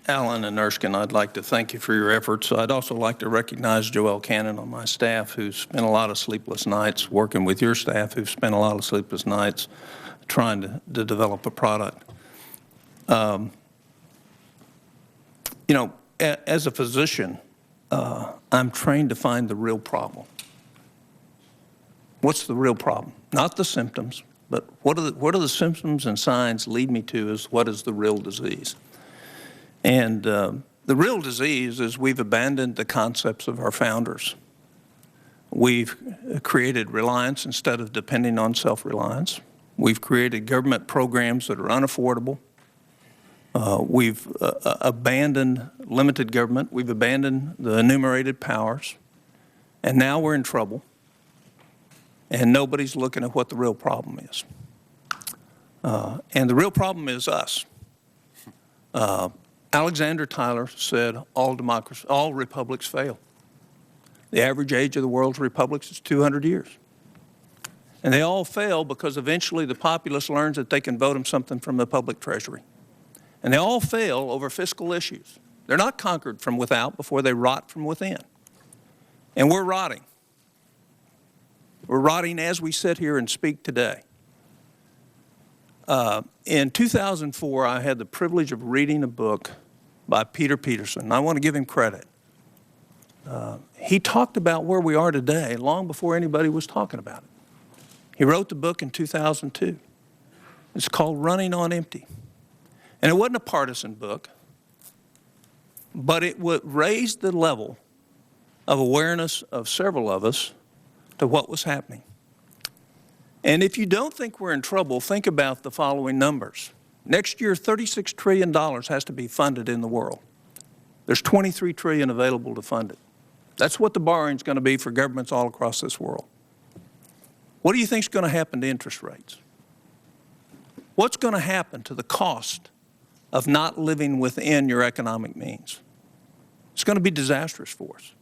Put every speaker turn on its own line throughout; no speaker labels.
Alan and Erskine, I'd like to thank you for your efforts. I'd also like to recognize Joelle Cannon on my staff, who's spent a lot of sleepless nights working with your staff, who've spent a lot of sleepless nights trying to develop a product. You know, as a physician, I'm trained to find the real problem. What's the real problem? Not the symptoms, but what are the symptoms and signs lead me to is what is the real disease? And the real disease is we've abandoned the concepts of our founders. We've created reliance instead of depending on self-reliance. We've created government programs that are unaffordable. We've abandoned limited government. We've abandoned the enumerated powers. And now we're in trouble. And nobody's looking at what the real problem is. And the real problem is us. Alexander Tyler said all republics fail. The average age of the world's republics is 200 years. And they all fail because eventually the populace learns that they can vote them something from the public treasury. And they all fail over fiscal issues. They're not conquered from without before they rot from within. And we're rotting. We're rotting as we sit here and speak today. In 2004, I had the privilege of reading a book by Peter Peterson. I want to give him credit. He talked about where we are today long before anybody was talking about it. He wrote the book in 2002. It's called Running on Empty. And it wasn't a partisan book, but it raised the level of awareness of several of us to what was happening. And if you don't think we're in trouble, think about the following numbers. Next year, $36 trillion has to be funded in the world. There's $23 trillion available to fund it. That's what the borrowing is going to be for governments all across this world. What do you think is going to happen to interest rates? What's going to happen to the cost of not living within your economic means? It's going to be disastrous for us.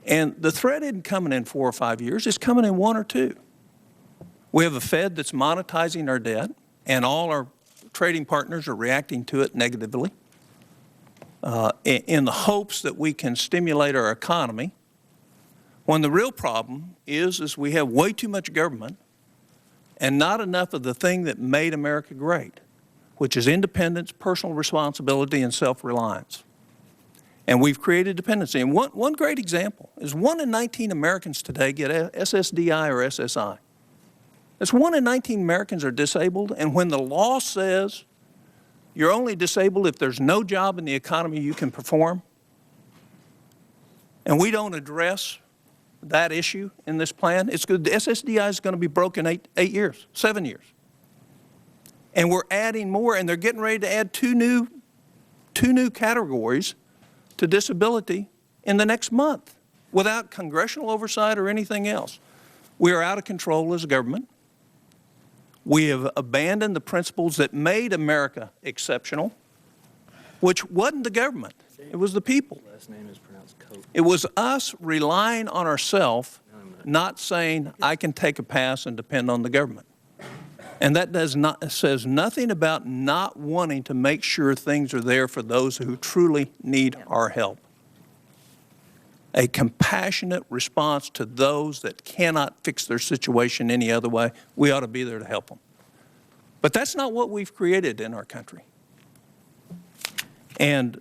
And the threat isn't coming in 4 or 5 years. It's coming in 1 or 2. We have a Fed that's monetizing our debt, and all our trading partners are reacting to it negatively in the hopes that we can stimulate our economy, when the real problem is we have way too much government and not enough of the thing that made America great, which is independence, personal responsibility, and self-reliance. And we've created dependency. And one great example is 1 in 19 Americans today get SSDI or SSI. That's 1 in 19 Americans are disabled, and when the law says you're only disabled if there's no job in the economy you can perform, and we don't address that issue in this plan, it's good. The SSDI is going to be broken 8 years, 7 years. And we're adding more, and they're getting ready to add two new categories to disability in the next month without congressional oversight or anything else. We are out of control as a government. We have abandoned the principles that made America exceptional, which wasn't the government. It was the people.
Last name is pronounced Coburn.
It was us relying on ourselves, not saying I can take a pass and depend on the government. And that says nothing about not wanting to make sure things are there for those who truly need our help. A compassionate response to those that cannot fix their situation any other way. We ought to be there to help them. But that's not what we've created in our country. And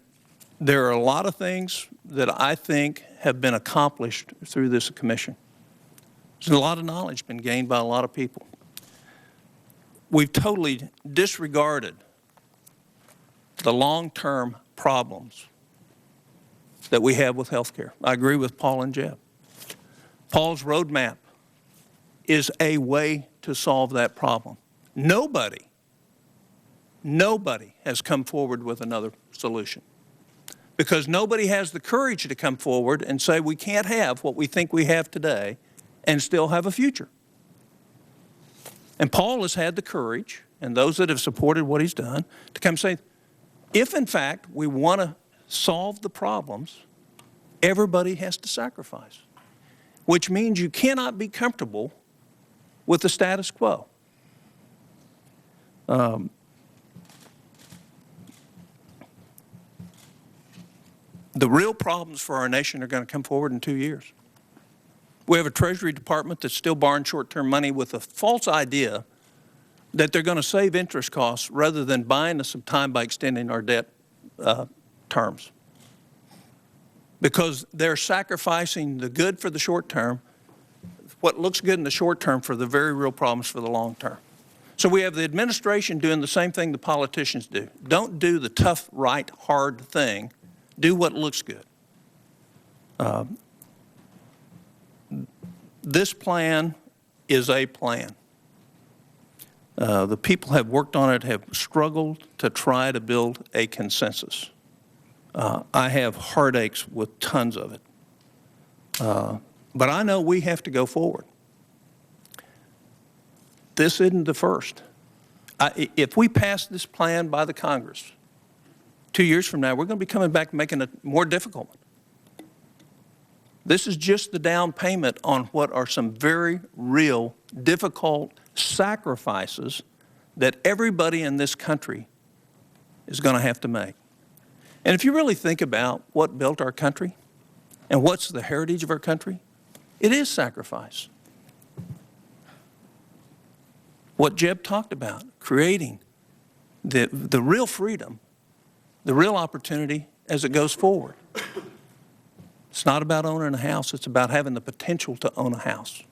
there are a lot of things that I think have been accomplished through this commission. There's a lot of knowledge been gained by a lot of people. We've totally disregarded the long-term problems that we have with health care. I agree with Paul and Jeb. Paul's roadmap is a way to solve that problem. Nobody has come forward with another solution because nobody has the courage to come forward and say we can't have what we think we have today and still have a future. And Paul has had the courage, and those that have supported what he's done, to come say, if in fact we want to solve the problems, everybody has to sacrifice, which means you cannot be comfortable with the status quo. The real problems for our nation are going to come forward in 2 years. We have a Treasury Department that's still borrowing short-term money with a false idea that they're going to save interest costs rather than buying us some time by extending our debt terms. Because they're sacrificing the good for the short term, what looks good in the short term for the very real problems for the long term. So we have the administration doing the same thing the politicians do. Don't do the tough, right, hard thing. Do what looks good. This plan is a plan. The people have worked on it, have struggled to try to build a consensus. I have heartaches with tons of it. But I know we have to go forward. This isn't the first. If we pass this plan by the Congress, 2 years from now, we're going to be coming back and making it more difficult. This is just the down payment on what are some very real, difficult sacrifices that everybody in this country is going to have to make. And if you really think about what built our country and what's the heritage of our country, it is sacrifice. What Jeb talked about, creating the real freedom, the real opportunity as it goes forward. It's not about owning a house, it's about having the potential to own a house.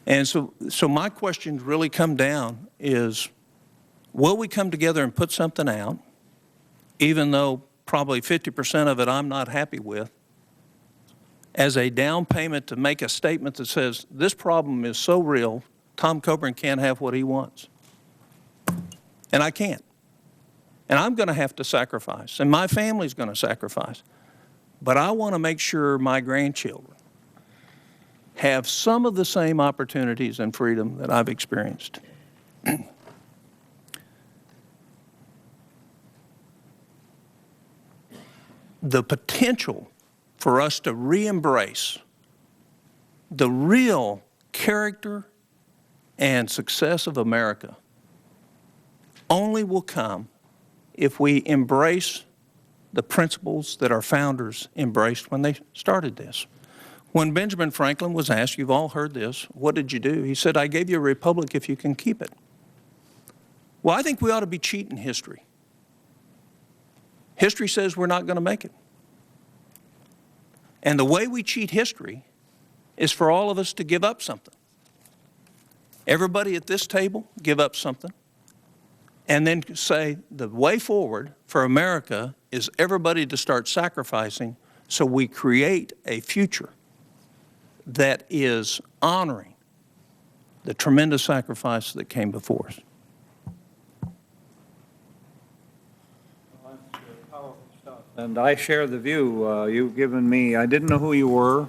And so my questions really come down is, will we come together and put something out, even though probably 50% of it I'm not happy with, as a down payment to make a statement that says, this problem is so real, Tom Coburn can't have what he wants. And I can't. And I'm going to have to sacrifice, and my family's going to sacrifice. But I want to make sure my grandchildren have some of the same opportunities and freedom that I've experienced. The potential for us to re-embrace the real character and success of America only will come if we embrace the principles that our founders embraced when they started this. When Benjamin Franklin was asked, you've all heard this, what did you do? He said, I gave you a republic if you can keep it. Well, I think we ought to be cheating history. History says we're not going to make it. And the way we cheat history is for all of us to give up something. Everybody at this table give up something, and then say the way forward for America is everybody to start sacrificing so we create a future that is honoring the tremendous sacrifice that came before us.
Well, that's powerful stuff. And I share the view you've given me. I didn't know who you were.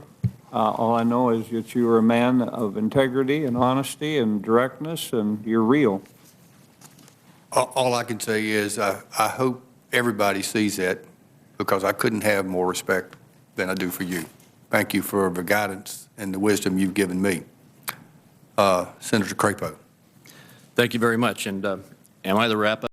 All I know is that you are a man of integrity and honesty and directness, and you're real.
All I can say is I hope everybody sees that, because I couldn't have more respect than I do for you. Thank you for the guidance and the wisdom you've given me. Senator Crapo.
Thank you very much. And am I the wrap-up?